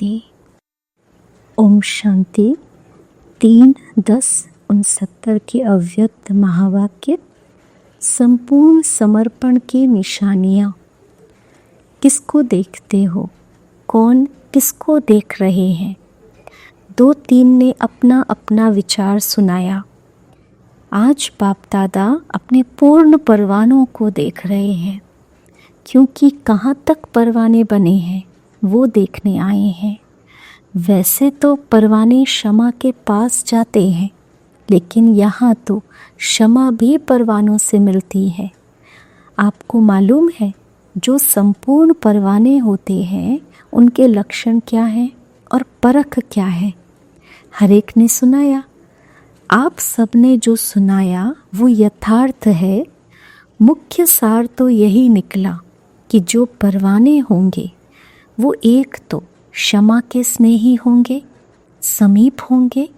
शांति। ओम शांति। 3/10/69 की अव्यक्त महावाक्य। संपूर्ण समर्पण की निशानियाँ। किसको देखते हो? कौन किसको देख रहे हैं? 2-3 ने अपना अपना विचार सुनाया। आज बाप दादा अपने पूर्ण परवानों को देख रहे हैं, क्योंकि कहाँ तक परवाने बने हैं वो देखने आए हैं। वैसे तो परवाने क्षमा के पास जाते हैं, लेकिन यहाँ तो क्षमा भी परवानों से मिलती है। आपको मालूम है, जो संपूर्ण परवाने होते हैं उनके लक्षण क्या हैं और परख क्या है? हर एक ने सुनाया। आप सबने जो सुनाया वो यथार्थ है। मुख्य सार तो यही निकला कि जो परवाने होंगे वो एक तो क्षमा के स्नेही होंगे, समीप होंगे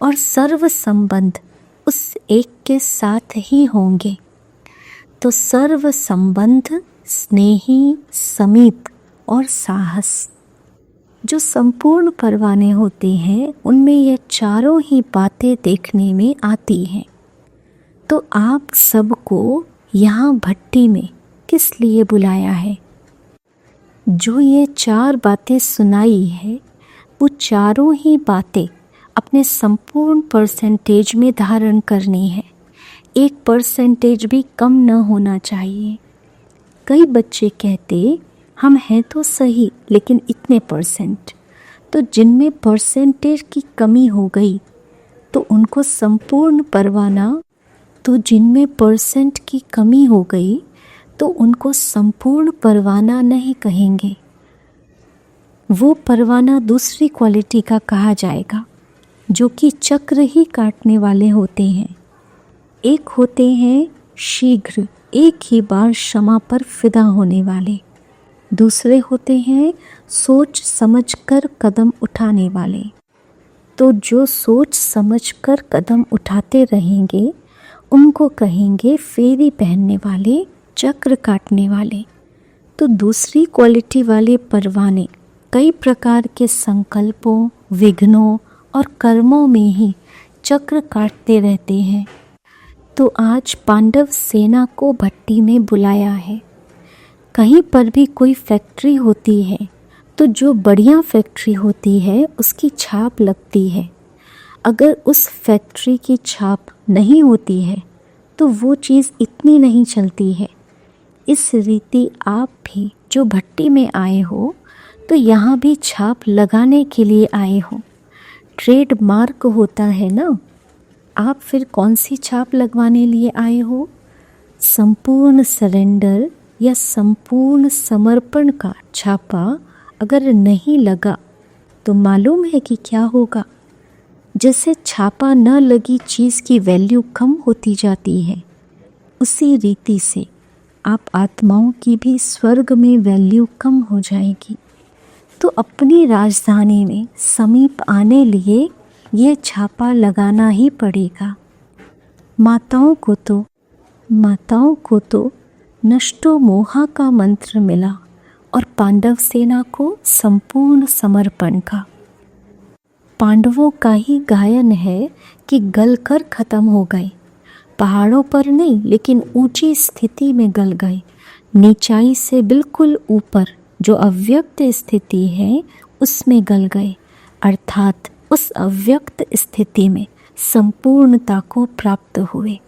और सर्व संबंध उस एक के साथ ही होंगे। तो सर्व संबंध, स्नेही, समीप और साहस, जो संपूर्ण परवाने होते हैं उनमें ये चारों ही बातें देखने में आती हैं। तो आप सबको यहाँ भट्टी में किस लिए बुलाया है? जो ये 4 बातें सुनाई है वो चारों ही बातें अपने संपूर्ण परसेंटेज में धारण करनी है। 1% भी कम न होना चाहिए। कई बच्चे कहते हम हैं तो सही, लेकिन इतने %। तो जिनमें परसेंटेज की कमी हो गई तो उनको संपूर्ण परवाना, तो जिनमें % की कमी हो गई तो उनको संपूर्ण परवाना नहीं कहेंगे। वो परवाना दूसरी क्वालिटी का कहा जाएगा, जो कि चक्र ही काटने वाले होते हैं। एक होते हैं शीघ्र, एक ही बार क्षमा पर फिदा होने वाले। दूसरे होते हैं सोच समझकर कदम उठाने वाले। तो जो सोच समझकर कदम उठाते रहेंगे उनको कहेंगे फेरी पहनने वाले, चक्र काटने वाले। तो दूसरी क्वालिटी वाले परवाने कई प्रकार के संकल्पों, विघ्नों और कर्मों में ही चक्र काटते रहते हैं। तो आज पांडव सेना को भट्टी में बुलाया है। कहीं पर भी कोई फैक्ट्री होती है तो जो बढ़िया फैक्ट्री होती है उसकी छाप लगती है। अगर उस फैक्ट्री की छाप नहीं होती है तो वो चीज़ इतनी नहीं चलती है। इस रीति आप भी जो भट्टी में आए हो तो यहाँ भी छाप लगाने के लिए आए हो। ट्रेडमार्क होता है ना। आप फिर कौन सी छाप लगवाने लिए आए हो? संपूर्ण सरेंडर या संपूर्ण समर्पण का छापा अगर नहीं लगा तो मालूम है कि क्या होगा? जैसे छापा न लगी चीज़ की वैल्यू कम होती जाती है, उसी रीति से आप आत्माओं की भी स्वर्ग में वैल्यू कम हो जाएगी। तो अपनी राजधानी में समीप आने लिए यह छापा लगाना ही पड़ेगा। माताओं को तो नष्टो मोहा का मंत्र मिला और पांडव सेना को संपूर्ण समर्पण का। पांडवों का ही गायन है कि गलकर खत्म हो गए। पहाड़ों पर नहीं, लेकिन ऊंची स्थिति में गल गए। नीचाई से बिल्कुल ऊपर जो अव्यक्त स्थिति है उसमें गल गए, अर्थात उस अव्यक्त स्थिति में संपूर्णता को प्राप्त हुए।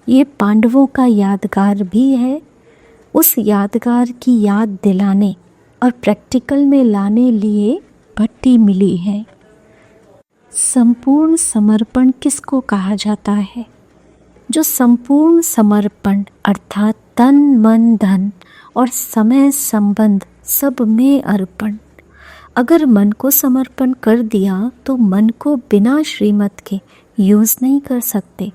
ये पांडवों का यादगार भी है। उस यादगार की याद दिलाने और प्रैक्टिकल में लाने लिए भट्टी मिली है। संपूर्ण समर्पण किसको कहा जाता है? जो संपूर्ण समर्पण अर्थात तन, मन, धन और समय संबंध सब में अर्पण। अगर मन को समर्पण कर दिया तो मन को बिना श्रीमत के यूज़ नहीं कर सकते।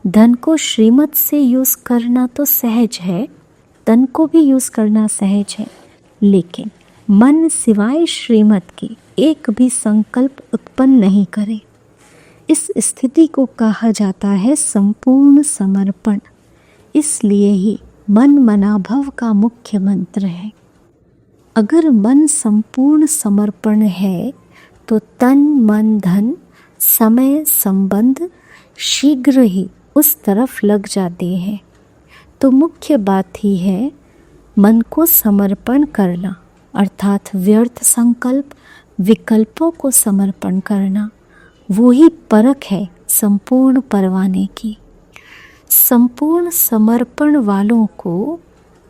धन को श्रीमत से यूज़ करना तो सहज है, तन को भी यूज़ करना सहज है, लेकिन मन सिवाय श्रीमत के एक भी संकल्प उत्पन्न नहीं करे। इस स्थिति को कहा जाता है संपूर्ण समर्पण। इसलिए ही मन मनाभव का मुख्य मंत्र है। अगर मन संपूर्ण समर्पण है तो तन मन धन समय संबंध शीघ्र ही उस तरफ लग जाते हैं। तो मुख्य बात ही है मन को समर्पण करना, अर्थात व्यर्थ संकल्प विकल्पों को समर्पण करना। वो ही परख है संपूर्ण परवाने की। संपूर्ण समर्पण वालों को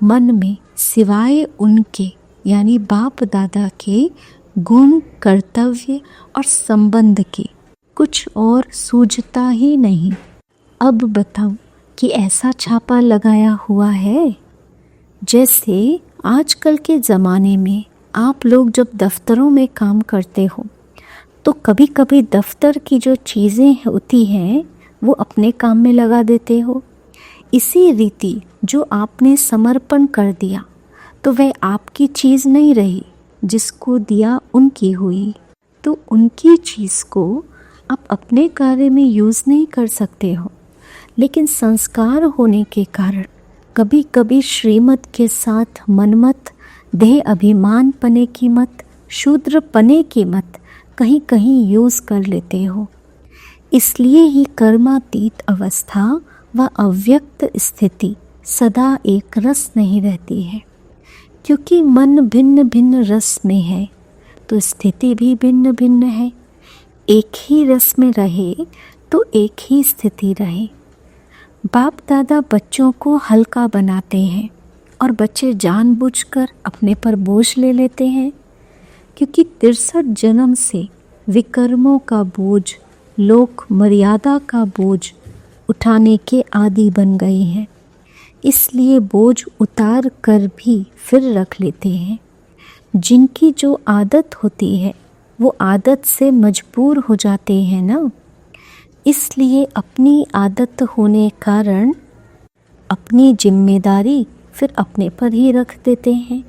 मन में सिवाय उनके यानी बाप दादा के गुण कर्तव्य और संबंध के कुछ और सूझता ही नहीं। अब बताओ कि ऐसा छापा लगाया हुआ है जैसे आजकल के ज़माने में आप लोग जब दफ्तरों में काम करते हो तो कभी कभी दफ्तर की जो चीज़ें होती हैं वो अपने काम में लगा देते हो। इसी रीति जो आपने समर्पण कर दिया तो वह आपकी चीज़ नहीं रही, जिसको दिया उनकी हुई। तो उनकी चीज़ को आप अपने कार्य में यूज़ नहीं कर सकते हो, लेकिन संस्कार होने के कारण कभी कभी श्रीमत के साथ मनमत देह अभिमान पने की मत शूद्र पने की मत कहीं कहीं यूज़ कर लेते हो। इसलिए ही कर्मातीत अवस्था व अव्यक्त स्थिति सदा एक रस नहीं रहती है, क्योंकि मन भिन्न भिन्न रस में है तो स्थिति भी भिन्न भिन्न है। एक ही रस में रहे तो एक ही स्थिति रहे। बाप दादा बच्चों को हल्का बनाते हैं और बच्चे जानबूझकर अपने पर बोझ ले लेते हैं, क्योंकि 63 जन्म से विकर्मों का बोझ, लोक मर्यादा का बोझ उठाने के आदी बन गए हैं। इसलिए बोझ उतार कर भी फिर रख लेते हैं। जिनकी जो आदत होती है वो आदत से मजबूर हो जाते हैं ना। इसलिए अपनी आदत होने कारण अपनी जिम्मेदारी फिर अपने पर ही रख देते हैं।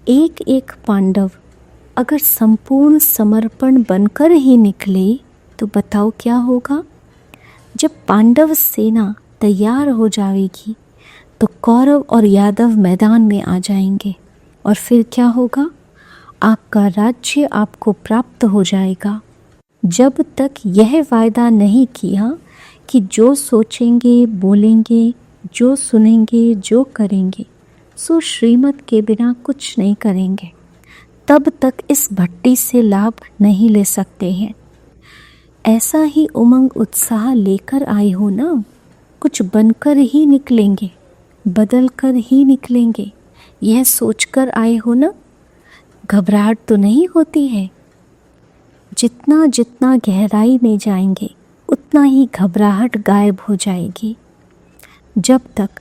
एक एक पांडव अगर संपूर्ण समर्पण बनकर ही निकले तो बताओ क्या होगा। जब पांडव सेना तैयार हो जाएगी तो कौरव और यादव मैदान में आ जाएंगे और फिर क्या होगा, आपका राज्य आपको प्राप्त हो जाएगा। जब तक यह वायदा नहीं किया कि जो सोचेंगे बोलेंगे, जो सुनेंगे, जो करेंगे सो श्रीमत के बिना कुछ नहीं करेंगे, तब तक इस भट्टी से लाभ नहीं ले सकते हैं। ऐसा ही उमंग उत्साह लेकर आए हो ना, कुछ बनकर ही निकलेंगे, बदल कर ही निकलेंगे, यह सोचकर आए हो ना। घबराहट तो नहीं होती है। जितना जितना गहराई में जाएंगे उतना ही घबराहट गायब हो जाएगी। जब तक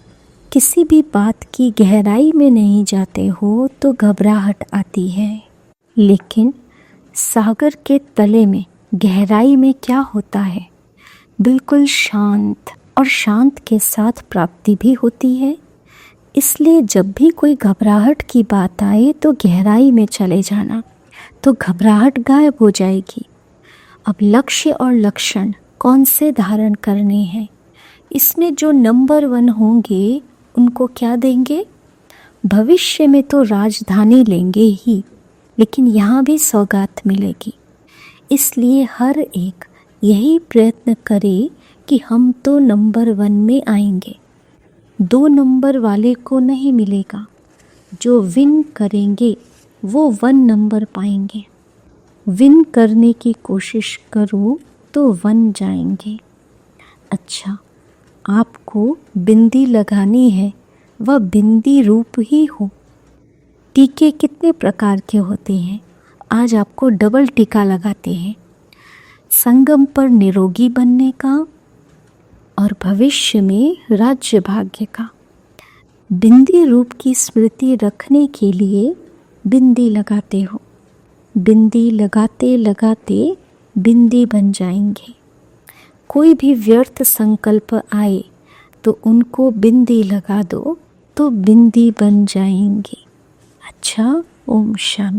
किसी भी बात की गहराई में नहीं जाते हो तो घबराहट आती है, लेकिन सागर के तले में गहराई में क्या होता है, बिल्कुल शांत, और शांत के साथ प्राप्ति भी होती है। इसलिए जब भी कोई घबराहट की बात आए तो गहराई में चले जाना, तो घबराहट गायब हो जाएगी। अब लक्ष्य और लक्षण कौन से धारण करने हैं, इसमें जो नंबर 1 होंगे उनको क्या देंगे। भविष्य में तो राजधानी लेंगे ही, लेकिन यहाँ भी सौगात मिलेगी। इसलिए हर एक यही प्रयत्न करे कि हम तो नंबर 1 में आएंगे। 2 नंबर वाले को नहीं मिलेगा। जो विन करेंगे वो 1 नंबर पाएंगे। विन करने की कोशिश करो तो 1 जाएंगे। अच्छा, आपको बिंदी लगानी है, वह बिंदी रूप ही हो। टीके कितने प्रकार के होते हैं, आज आपको डबल टीका लगाते हैं। संगम पर निरोगी बनने का और भविष्य में राज्य भाग्य का। बिंदी रूप की स्मृति रखने के लिए बिंदी लगाते हो। बिंदी लगाते लगाते बिंदी बन जाएंगे। कोई भी व्यर्थ संकल्प आए तो उनको बिंदी लगा दो तो बिंदी बन जाएंगे। अच्छा, ओम शांति।